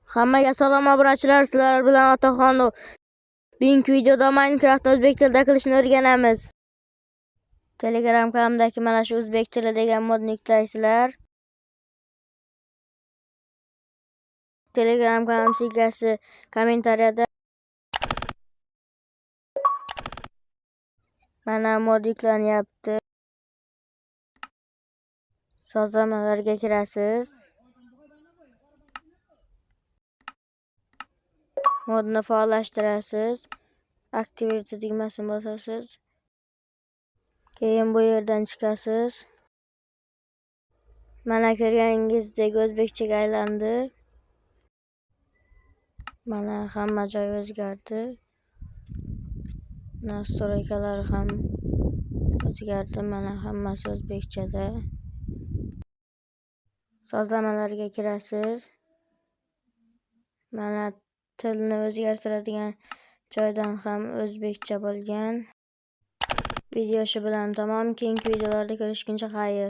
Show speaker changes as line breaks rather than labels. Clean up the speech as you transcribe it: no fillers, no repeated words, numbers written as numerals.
Hammaga salom obunachilar, sizlar bilan Otaxon. Bugungi videoda Minecraftni o'zbek tilida qilishni o'rganamiz. Telegram kanalimdagi mana shu o'zbek tili degan modni yuklaysizlar. Telegram kanalim egasi kommentariyada mana mod yuklanyapti. Sozlamalarga kirasiz. Modni faollashtirasiz. Activity tugmasini bosasiz. Keyin bu yerdan chiqasiz. Mana ko'rganingizdek o'zbekchaga aylandi. Mana hamma joy o'zgardi. Nastroykalar ham o'zgardi. Mana hammasi o'zbekchada. Sozlamalarga kirasiz. Mana tilni o'zgartiradigan joydan ham o'zbekcha bo'lgan. Video shu bilan tamom. Keyingi videolarda ko'rishguncha xayr.